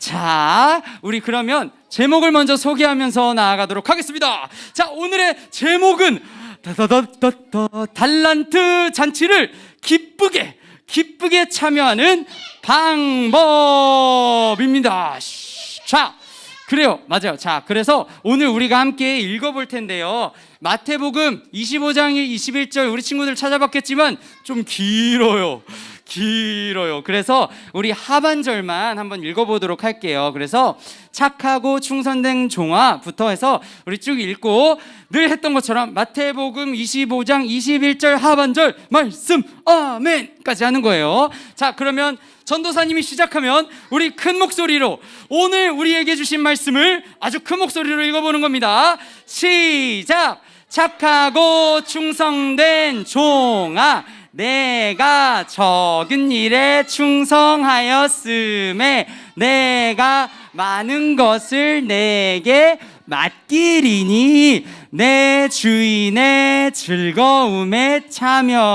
자, 우리 그러면 제목을 먼저 소개하면서 나아가도록 하겠습니다. 자, 오늘의 제목은 달란트 잔치를 기쁘게 참여하는 방법입니다. 자, 그래요. 맞아요. 자, 그래서 오늘 우리가 함께 읽어볼 텐데요. 마태복음 25장 21절 우리 친구들 찾아봤겠지만 좀 길어요. 그래서 우리 하반절만 한번 읽어보도록 할게요. 그래서 착하고 충성된 종아부터 해서 우리 쭉 읽고 늘 했던 것처럼 마태복음 25장 21절 하반절 말씀 아멘까지 하는 거예요. 자, 그러면 전도사님이 시작하면 우리 큰 목소리로 오늘 우리에게 주신 말씀을 아주 큰 목소리로 읽어보는 겁니다. 시작! 착하고 충성된 종아, 내가 적은 일에 충성하였음에 내가 많은 것을 내게 맡기리니 내 주인의 즐거움에 참여할지어다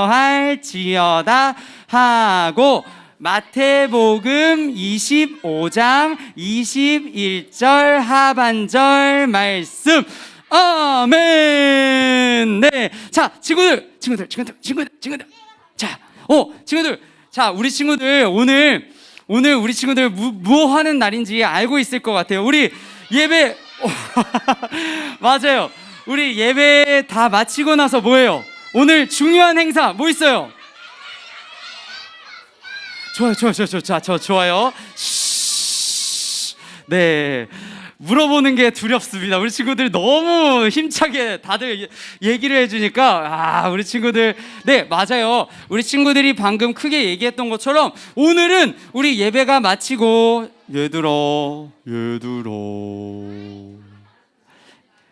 하고 마태복음 25장 21절 하반절 말씀 아멘. 네, 자, 친구들. 자, 친구들. 자, 우리 친구들 오늘 우리 친구들 뭐 하는 날인지 알고 있을 것 같아요. 우리 예배 맞아요. 우리 예배 다 마치고 나서 뭐예요? 오늘 중요한 행사 뭐 있어요? 좋아요. 좋아요. 네. 물어보는 게 두렵습니다. 우리 친구들 너무 힘차게 다들 얘기를 해주니까 우리 친구들 네, 맞아요. 우리 친구들이 방금 크게 얘기했던 것처럼 오늘은 우리 예배가 마치고 얘들아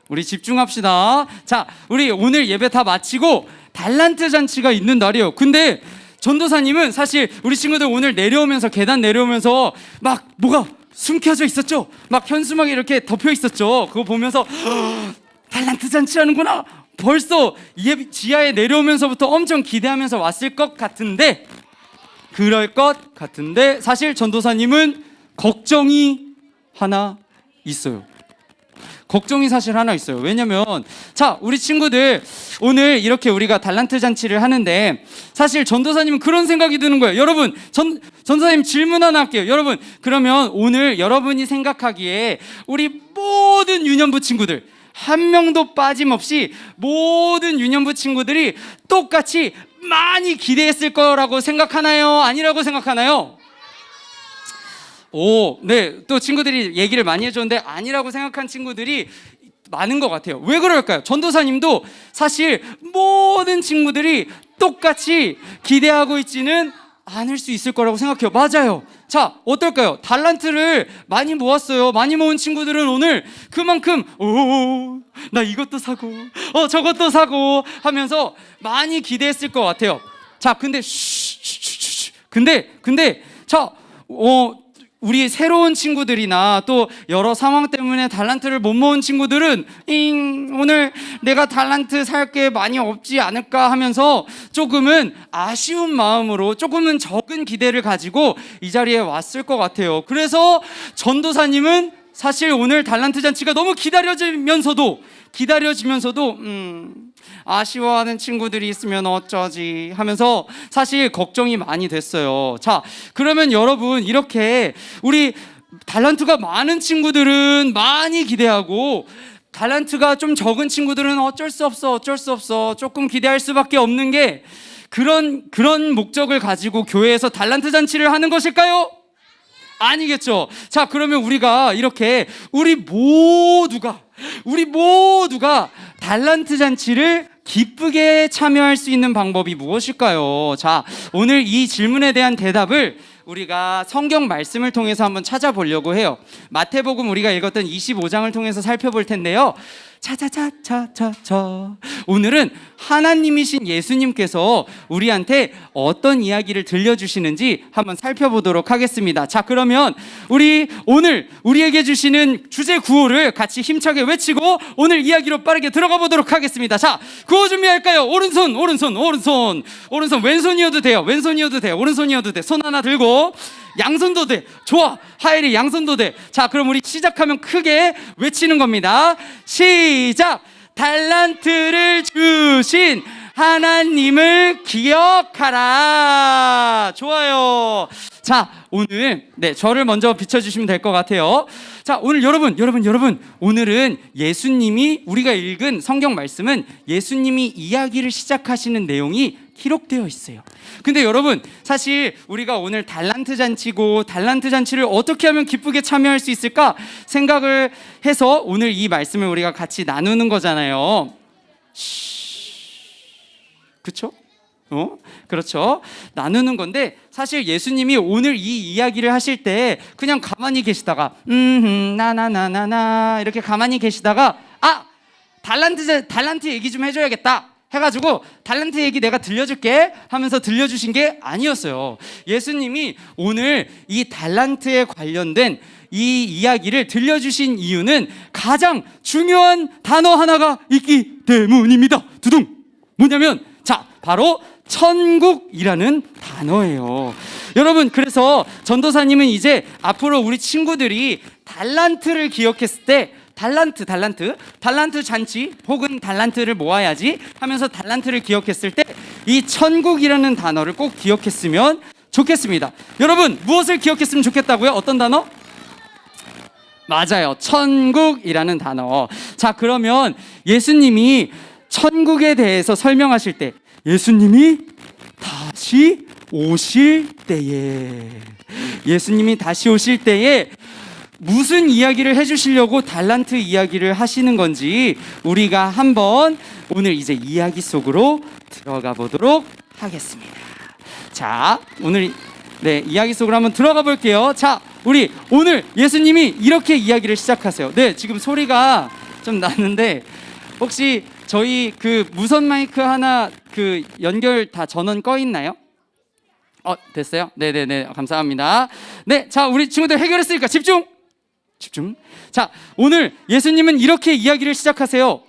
우리 집중합시다. 자, 우리 오늘 예배 다 마치고 달란트 잔치가 있는 날이에요. 근데 전도사님은 사실 우리 친구들 오늘 내려오면서 계단 내려오면서 막 뭐가 숨겨져 있었죠. 막 현수막이 이렇게 덮여 있었죠. 그거 보면서 달란트 잔치 하는구나. 벌써 지하에 내려오면서부터 엄청 기대하면서 왔을 것 같은데 그럴 것 같은데 사실 전도사님은 걱정이 하나 있어요. 걱정이 사실 하나 있어요. 왜냐면 자, 우리 친구들 오늘 이렇게 우리가 달란트 잔치를 하는데 사실 전도사님은 그런 생각이 드는 거예요. 여러분, 전도사님 질문 하나 할게요. 여러분, 그러면 오늘 여러분이 생각하기에 우리 모든 유년부 친구들 한 명도 빠짐없이 모든 유년부 친구들이 똑같이 많이 기대했을 거라고 생각하나요? 아니라고 생각하나요? 네, 또 친구들이 얘기를 많이 해줬는데 아니라고 생각한 친구들이 많은 것 같아요. 왜 그럴까요? 전도사님도 사실 모든 친구들이 똑같이 기대하고 있지는 않을 수 있을 거라고 생각해요. 맞아요. 자, 어떨까요? 달란트를 많이 모았어요. 많이 모은 친구들은 오늘 그만큼 나 이것도 사고 저것도 사고 하면서 많이 기대했을 것 같아요. 자, 근데 근데 자, 우리 새로운 친구들이나 또 여러 상황 때문에 달란트를 못 모은 친구들은 오늘 내가 달란트 살 게 많이 없지 않을까 하면서 조금은 아쉬운 마음으로 조금은 적은 기대를 가지고 이 자리에 왔을 것 같아요. 그래서 전도사님은 사실 오늘 달란트 잔치가 너무 기다려지면서도 아쉬워하는 친구들이 있으면 어쩌지 하면서 사실 걱정이 많이 됐어요. 자, 그러면 여러분 이렇게 우리 달란트가 많은 친구들은 많이 기대하고 달란트가 좀 적은 친구들은 어쩔 수 없어 조금 기대할 수밖에 없는 게 그런 목적을 가지고 교회에서 달란트 잔치를 하는 것일까요? 아니겠죠. 자, 그러면 우리가 이렇게 우리 모두가 달란트 잔치를 기쁘게 참여할 수 있는 방법이 무엇일까요? 자, 오늘 이 질문에 대한 대답을 우리가 성경 말씀을 통해서 한번 찾아보려고 해요. 마태복음 우리가 읽었던 25장을 통해서 살펴볼 텐데요. 오늘은 하나님이신 예수님께서 우리한테 어떤 이야기를 들려주시는지 한번 살펴보도록 하겠습니다. 자, 그러면 우리 오늘 우리에게 주시는 주제 구호를 같이 힘차게 외치고 오늘 이야기로 빠르게 들어가 보도록 하겠습니다. 자, 구호 준비할까요? 오른손, 오른손, 오른손, 오른손. 왼손이어도 돼요. 왼손이어도 돼요. 오른손이어도 돼. 손 하나 들고 양손도 돼. 좋아. 하엘이 양손도 돼. 자, 그럼 우리 시작하면 크게 외치는 겁니다. 시작. 달란트를 주신 하나님을 기억하라. 좋아요. 자, 오늘 저를 먼저 비춰주시면 될 것 같아요. 자, 오늘 여러분, 오늘은 예수님이, 우리가 읽은 성경 말씀은 예수님이 이야기를 시작하시는 내용이 기록되어 있어요. 근데 여러분, 사실 우리가 오늘 달란트 잔치고 달란트 잔치를 어떻게 하면 기쁘게 참여할 수 있을까 생각을 해서 오늘 이 말씀을 우리가 같이 나누는 거잖아요. 그렇죠? 그렇죠. 나누는 건데 사실 예수님이 오늘 이 이야기를 하실 때 그냥 가만히 계시다가 나나나나나 이렇게 가만히 계시다가 달란트 얘기 좀 해줘야겠다 해가지고 달란트 얘기 내가 들려줄게 하면서 들려주신 게 아니었어요. 예수님이 오늘 이 달란트에 관련된 이 이야기를 들려주신 이유는 가장 중요한 단어 하나가 있기 때문입니다. 두둥! 뭐냐면 바로 천국이라는 단어예요. 여러분, 그래서 전도사님은 이제 앞으로 우리 친구들이 달란트를 기억했을 때 달란트 잔치 혹은 달란트를 모아야지 하면서 달란트를 기억했을 때 이 천국이라는 단어를 꼭 기억했으면 좋겠습니다. 여러분, 무엇을 기억했으면 좋겠다고요? 어떤 단어? 맞아요. 천국이라는 단어. 자, 그러면 예수님이 천국에 대해서 설명하실 때 예수님이 다시 오실 때에 무슨 이야기를 해주시려고 달란트 이야기를 하시는 건지 우리가 한번 오늘 이제 이야기 속으로 들어가 보도록 하겠습니다. 자, 오늘 이야기 속으로 한번 들어가 볼게요. 자, 우리 오늘 예수님이 이렇게 이야기를 시작하세요. 지금 소리가 좀 나는데 혹시 저희 그 무선 마이크 하나 그 연결 다 전원 꺼 있나요? 됐어요? 네네네, 감사합니다. 자, 우리 친구들 해결했으니까 집중. 자, 오늘 예수님은 이렇게 이야기를 시작하세요.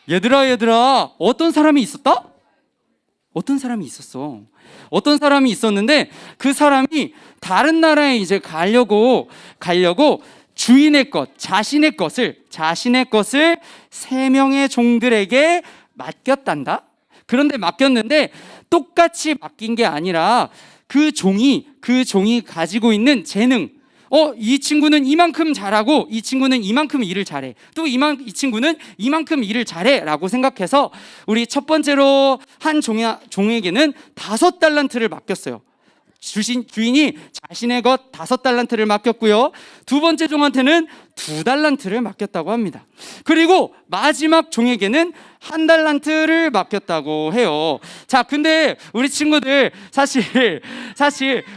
얘들아, 어떤 사람이 있었다? 어떤 사람이 있었는데 그 사람이 다른 나라에 이제 가려고 자신의 것을 3명의 종들에게 맡겼단다. 그런데 맡겼는데 똑같이 맡긴 게 아니라 그 종이 가지고 있는 재능, 이 친구는 이만큼 잘하고 이 친구는 이만큼 일을 잘해, 또 이 친구는 이만큼 일을 잘해 라고 생각해서 우리 첫 번째로 한 종에게는 5달란트를 맡겼어요. 주인이 자신의 것 5달란트를 맡겼고요. 두 번째 종한테는 2달란트를 맡겼다고 합니다. 그리고 마지막 종에게는 1달란트를 맡겼다고 해요. 자, 근데 우리 친구들 사실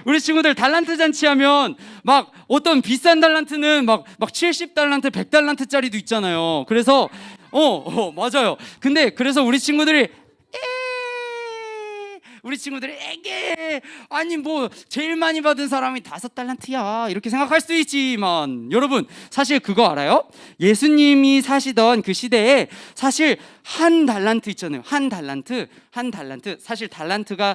우리 친구들 달란트 잔치하면 막 어떤 비싼 달란트는 막 70달란트, 100달란트짜리도 있잖아요. 그래서 맞아요. 근데 그래서 우리 친구들이 에게 아니 뭐 제일 많이 받은 사람이 5달란트야 이렇게 생각할 수도 있지만 여러분, 사실 그거 알아요? 예수님이 사시던 그 시대에 사실 1달란트 있잖아요. 한 달란트 사실 달란트가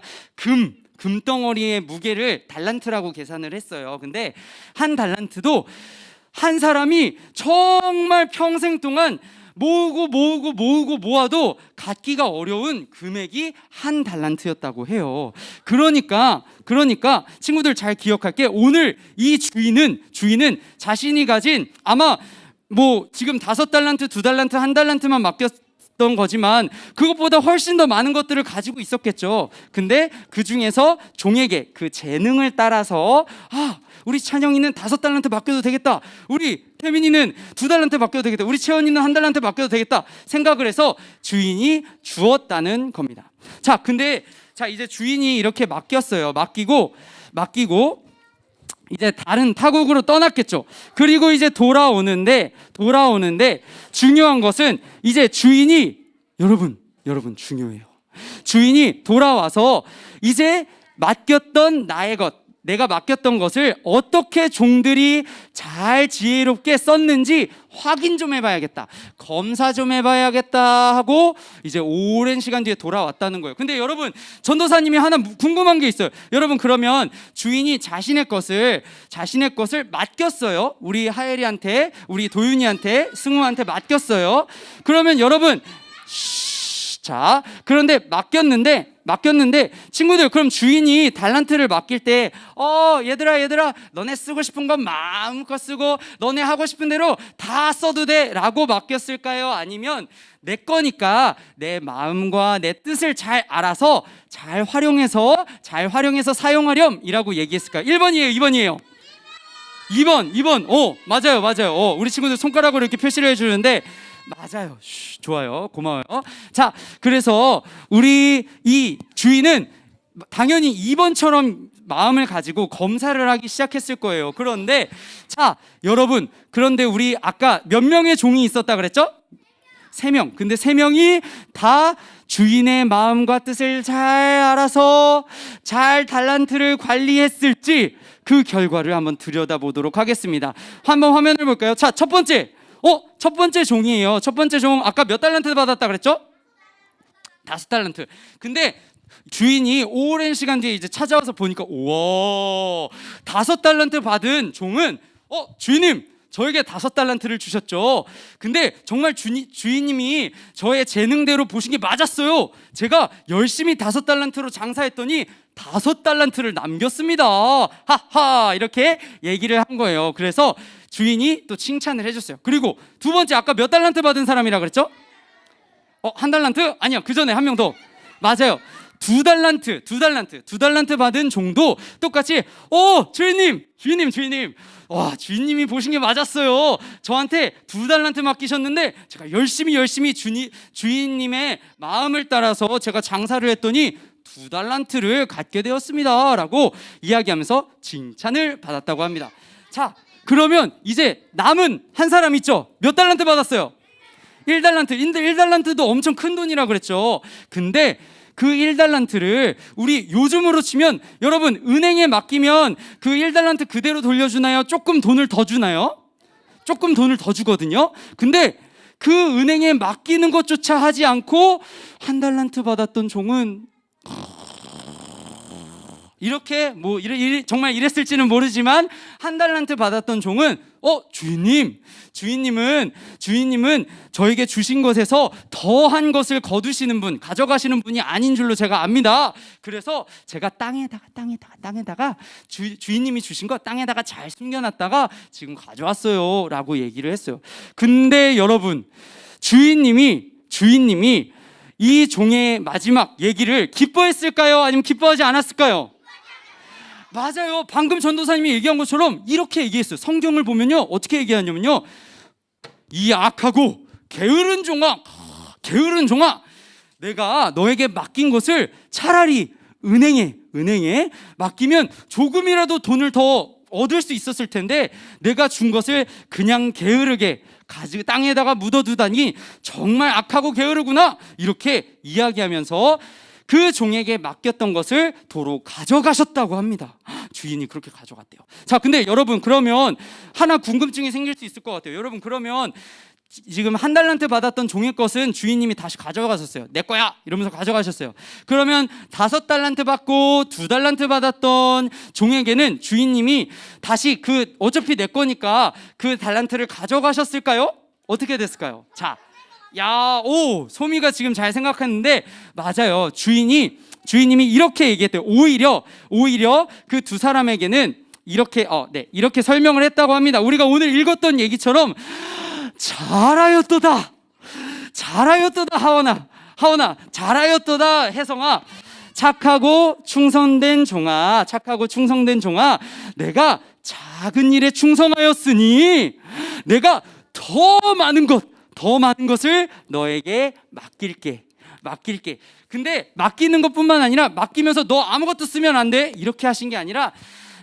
금덩어리의 무게를 달란트라고 계산을 했어요. 근데 1달란트도 한 사람이 정말 평생 동안 모아도 갖기가 어려운 금액이 1달란트였다고 해요. 그러니까 친구들 잘 기억할게. 오늘 이 주인은 자신이 가진 아마 뭐 지금 5달란트, 2달란트, 1달란트만 맡겼던 거지만 그것보다 훨씬 더 많은 것들을 가지고 있었겠죠. 근데 그 중에서 종에게 그 재능을 따라서 우리 찬영이는 5달란트 맡겨도 되겠다, 우리 태민이는 2달란트 맡겨도 되겠다, 우리 채원이는 1달란트 맡겨도 되겠다 생각을 해서 주인이 주었다는 겁니다. 자, 근데 이제 주인이 이렇게 맡겼어요. 맡기고 이제 다른 타국으로 떠났겠죠. 그리고 이제 돌아오는데 중요한 것은 이제 주인이 여러분 여러분 중요해요. 주인이 돌아와서 이제 맡겼던 나의 것, 내가 맡겼던 것을 어떻게 종들이 잘 지혜롭게 썼는지 확인 좀 해봐야겠다, 검사 좀 해봐야겠다 하고 이제 오랜 시간 뒤에 돌아왔다는 거예요. 근데 여러분, 전도사님이 하나 궁금한 게 있어요. 여러분, 그러면 주인이 자신의 것을 맡겼어요. 우리 하엘이한테, 우리 도윤이한테, 승우한테 맡겼어요. 그러면 여러분, 자, 그런데 맡겼는데 친구들, 그럼 주인이 달란트를 맡길 때 얘들아 너네 쓰고 싶은 건 마음껏 쓰고 너네 하고 싶은 대로 다 써도 돼 라고 맡겼을까요? 아니면 내 거니까 내 마음과 내 뜻을 잘 알아서 잘 활용해서 사용하렴 이라고 얘기했을까요? 1번이에요 2번이에요? 2번. 맞아요. 우리 친구들 손가락으로 이렇게 표시를 해주는데 맞아요. 좋아요. 고마워요. 자, 그래서 우리 이 주인은 당연히 2번처럼 마음을 가지고 검사를 하기 시작했을 거예요. 그런데 자, 여러분, 그런데 우리 아까 몇 명의 종이 있었다 그랬죠? 3명. 근데 3명이 다 주인의 마음과 뜻을 잘 알아서 잘 달란트를 관리했을지 그 결과를 한번 들여다보도록 하겠습니다. 한번 화면을 볼까요? 자, 첫 번째 종이에요. 첫 번째 종 아까 몇 달란트 받았다 그랬죠? 5달란트. 근데 주인이 오랜 시간 뒤에 이제 찾아와서 보니까 우와, 5달란트 받은 종은 주인님, 저에게 5달란트를 주셨죠. 근데 정말 주인님이 저의 재능대로 보신 게 맞았어요. 제가 열심히 5달란트로 장사했더니 5달란트를 남겼습니다. 하하, 이렇게 얘기를 한 거예요. 그래서 주인이 또 칭찬을 해줬어요. 그리고 두 번째, 아까 몇 달란트 받은 사람이라 그랬죠? 1달란트? 아니요, 그 전에 한 명 더. 맞아요. 2달란트 받은 종도 똑같이 주인님, 와, 주인님이 보신 게 맞았어요. 저한테 2달란트 맡기셨는데 제가 열심히 주인님의 마음을 따라서 제가 장사를 했더니 2달란트를 갖게 되었습니다 라고 이야기하면서 칭찬을 받았다고 합니다. 자, 그러면 이제 남은 한 사람 있죠? 몇 달란트 받았어요? 1달란트. 근데 1달란트도 엄청 큰 돈이라 그랬죠. 근데 그 1달란트를 우리 요즘으로 치면, 여러분, 은행에 맡기면 그 1달란트 그대로 돌려주나요? 조금 돈을 더 주나요? 조금 돈을 더 주거든요. 근데 그 은행에 맡기는 것조차 하지 않고 1달란트 받았던 종은 이렇게 정말 이랬을지는 모르지만 1달란트 받았던 종은 주인님은 저에게 주신 것에서 더한 것을 거두시는 분, 가져가시는 분이 아닌 줄로 제가 압니다. 그래서 제가 땅에다가 주인님이 주신 거 땅에다가 잘 숨겨놨다가 지금 가져왔어요 라고 얘기를 했어요. 근데 여러분, 주인님이 이 종의 마지막 얘기를 기뻐했을까요? 아니면 기뻐하지 않았을까요? 맞아요. 방금 전도사님이 얘기한 것처럼 이렇게 얘기했어요. 성경을 보면요, 어떻게 얘기하냐면요, 이 악하고 게으른 종아, 내가 너에게 맡긴 것을 차라리 은행에 맡기면 조금이라도 돈을 더 얻을 수 있었을 텐데 내가 준 것을 그냥 게으르게 가지고 땅에다가 묻어두다니 정말 악하고 게으르구나, 이렇게 이야기하면서 그 종에게 맡겼던 것을 도로 가져가셨다고 합니다. 주인이 그렇게 가져갔대요. 자, 근데 여러분, 그러면 하나 궁금증이 생길 수 있을 것 같아요. 여러분, 그러면 지금 1달란트 받았던 종의 것은 주인님이 다시 가져가셨어요. 내 거야 이러면서 가져가셨어요. 그러면 5달란트 받고 2달란트 받았던 종에게는 주인님이 다시 어차피 내 거니까 그 달란트를 가져가셨을까요? 어떻게 됐을까요? 자, 소미가 지금 잘 생각했는데 맞아요. 주인님이 이렇게 얘기했대요. 오히려 그 두 사람에게는 이렇게 설명을 했다고 합니다. 우리가 오늘 읽었던 얘기처럼 잘하였도다 하원아, 잘하였도다 혜성아, 착하고 충성된 종아, 내가 작은 일에 충성하였으니 내가 더 많은 것을 너에게 맡길게. 근데 맡기는 것뿐만 아니라 맡기면서 너 아무것도 쓰면 안 돼 이렇게 하신 게 아니라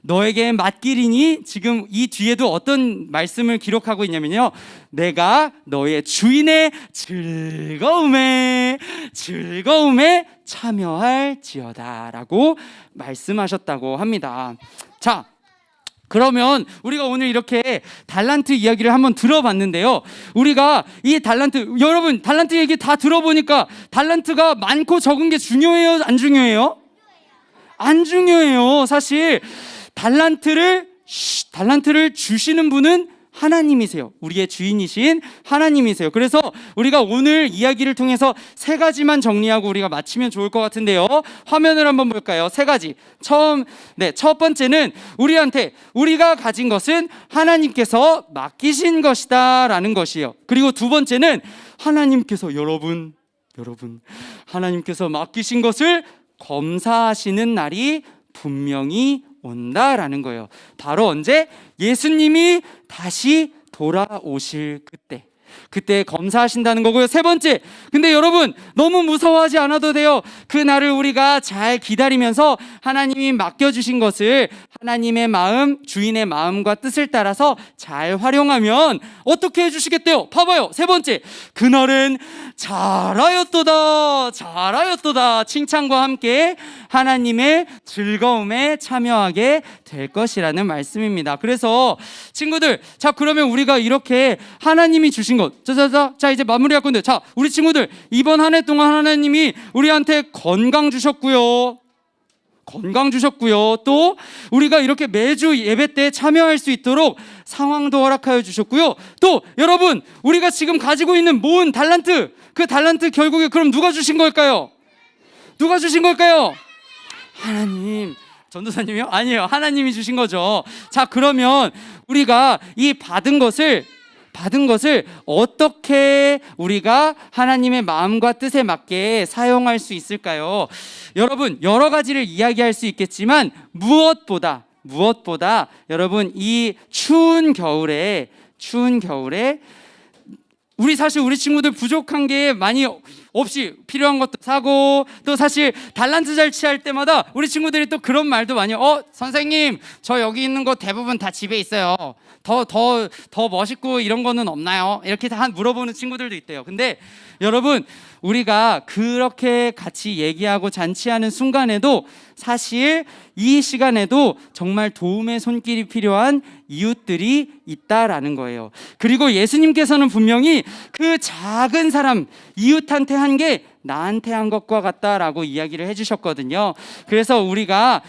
너에게 맡기리니, 지금 이 뒤에도 어떤 말씀을 기록하고 있냐면요, 내가 너의 주인의 즐거움에 참여할지어다 라고 말씀하셨다고 합니다. 자, 그러면 우리가 오늘 이렇게 달란트 이야기를 한번 들어봤는데요, 우리가 이 달란트, 여러분 달란트 얘기 다 들어보니까 달란트가 많고 적은 게 중요해요, 안 중요해요? 안 중요해요. 사실 달란트를 주시는 분은 하나님이세요. 우리의 주인이신 하나님이세요. 그래서 우리가 오늘 이야기를 통해서 세 가지만 정리하고 우리가 마치면 좋을 것 같은데요, 화면을 한번 볼까요? 세 가지. 첫 번째는 우리가 가진 것은 하나님께서 맡기신 것이다 라는 것이에요. 그리고 두 번째는 하나님께서 여러분 하나님께서 맡기신 것을 검사하시는 날이 분명히 온다라는 거예요. 바로 언제? 예수님이 다시 돌아오실 그때 검사하신다는 거고요. 세 번째, 근데 여러분 너무 무서워하지 않아도 돼요. 그 날을 우리가 잘 기다리면서 하나님이 맡겨주신 것을 하나님의 마음, 주인의 마음과 뜻을 따라서 잘 활용하면 어떻게 해주시겠대요? 봐봐요. 세 번째, 그날은 잘하였도다 칭찬과 함께 하나님의 즐거움에 참여하게 될 것이라는 말씀입니다. 그래서 친구들, 자, 그러면 우리가 이렇게 하나님이 주신 것, 자 이제 마무리할 건데, 자, 우리 친구들 이번 한 해 동안 하나님이 우리한테 건강 주셨고요, 또 우리가 이렇게 매주 예배 때 참여할 수 있도록 상황도 허락하여 주셨고요, 또 여러분 우리가 지금 가지고 있는 모은 달란트, 그 달란트 결국에 그럼 누가 주신 걸까요? 하나님. 전도사님이요? 아니에요, 하나님이 주신 거죠. 자, 그러면 우리가 이 받은 것을 어떻게 우리가 하나님의 마음과 뜻에 맞게 사용할 수 있을까요? 여러분, 여러 가지를 이야기할 수 있겠지만 무엇보다 여러분, 이 추운 겨울에 우리 친구들 부족한 게 많이 없이 필요한 것도 사고, 또 사실 달란트 잔치할 때마다 우리 친구들이 또 그런 말도 많이 선생님, 저 여기 있는 거 대부분 다 집에 있어요. 더 멋있고 이런 거는 없나요? 이렇게 다 물어보는 친구들도 있대요. 근데 여러분, 우리가 그렇게 같이 얘기하고 잔치하는 순간에도 사실 이 시간에도 정말 도움의 손길이 필요한 이웃들이 있다라는 거예요. 그리고 예수님께서는 분명히 그 작은 사람, 이웃한테 한 게 나한테 한 것과 같다라고 이야기를 해주셨거든요. 그래서 우리가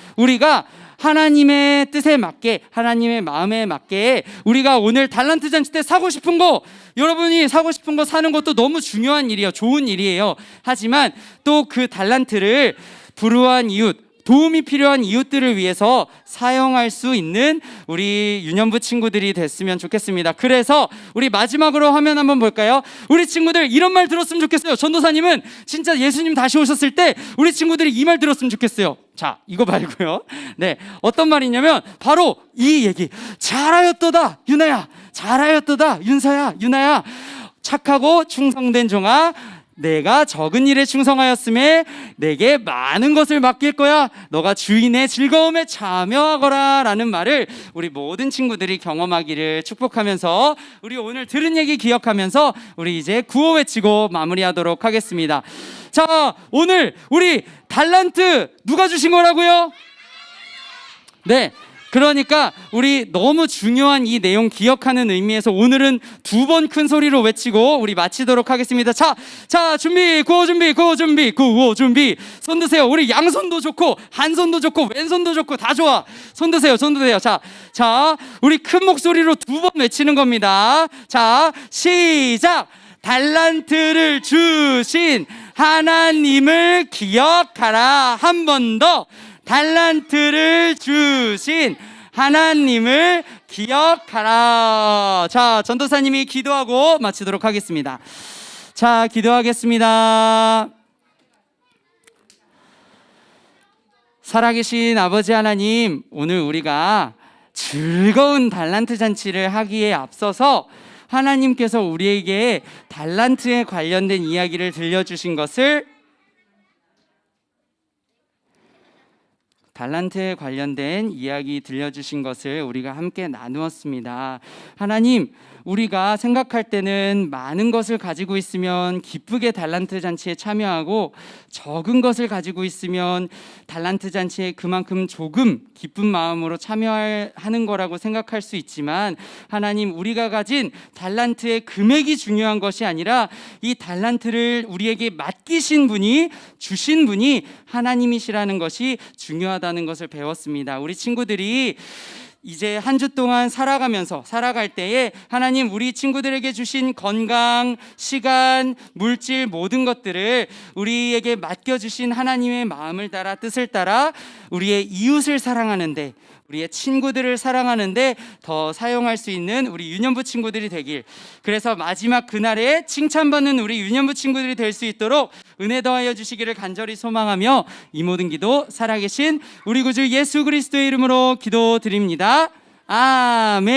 하나님의 뜻에 맞게, 하나님의 마음에 맞게 우리가 오늘 달란트 잔치 때 사고 싶은 거, 여러분이 사고 싶은 거 사는 것도 너무 중요한 일이에요. 좋은 일이에요. 하지만 또 그 달란트를 불우한 이웃, 도움이 필요한 이웃들을 위해서 사용할 수 있는 우리 유년부 친구들이 됐으면 좋겠습니다. 그래서 우리 마지막으로 화면 한번 볼까요? 우리 친구들 이런 말 들었으면 좋겠어요. 전도사님은 진짜 예수님 다시 오셨을 때 우리 친구들이 이 말 들었으면 좋겠어요. 자, 이거 말고요. 네, 어떤 말이냐면 바로 이 얘기. 잘하였도다 유나야, 잘하였도다 유나야, 착하고 충성된 종아, 내가 적은 일에 충성하였음에 내게 많은 것을 맡길 거야. 너가 주인의 즐거움에 참여하거라 라는 말을 우리 모든 친구들이 경험하기를 축복하면서, 우리 오늘 들은 얘기 기억하면서 우리 이제 구호 외치고 마무리하도록 하겠습니다. 자, 오늘 우리 달란트 누가 주신 거라고요? 네, 그러니까 우리 너무 중요한 이 내용 기억하는 의미에서 오늘은 2번 큰 소리로 외치고 우리 마치도록 하겠습니다. 자, 준비, 구호 준비. 손 드세요. 우리 양손도 좋고 한 손도 좋고 왼손도 좋고 다 좋아. 손 드세요. 자, 우리 큰 목소리로 2번 외치는 겁니다. 자, 시작. 달란트를 주신 하나님을 기억하라. 한 번 더. 달란트를 주신 하나님을 기억하라. 자, 전도사님이 기도하고 마치도록 하겠습니다. 자, 기도하겠습니다. 살아계신 아버지 하나님, 오늘 우리가 즐거운 달란트 잔치를 하기에 앞서서 하나님께서 우리에게 달란트에 관련된 이야기를 들려주신 것을 달란트에 관련된 이야기 들려주신 것을 우리가 함께 나누었습니다. 하나님, 우리가 생각할 때는 많은 것을 가지고 있으면 기쁘게 달란트 잔치에 참여하고 적은 것을 가지고 있으면 달란트 잔치에 그만큼 조금 기쁜 마음으로 참여하는 거라고 생각할 수 있지만, 하나님, 우리가 가진 달란트의 금액이 중요한 것이 아니라 이 달란트를 우리에게 맡기신 분이, 주신 분이 하나님이시라는 것이 중요하다는 것을 배웠습니다. 우리 친구들이 이제 한 주 동안 살아갈 때에 하나님, 우리 친구들에게 주신 건강, 시간, 물질, 모든 것들을 우리에게 맡겨주신 하나님의 마음을 따라, 뜻을 따라 우리의 이웃을 사랑하는데, 우리의 친구들을 사랑하는데 더 사용할 수 있는 우리 유년부 친구들이 되길, 그래서 마지막 그날에 칭찬받는 우리 유년부 친구들이 될 수 있도록 은혜 더하여 주시기를 간절히 소망하며 이 모든 기도 살아계신 우리 구주 예수 그리스도의 이름으로 기도드립니다. 아멘.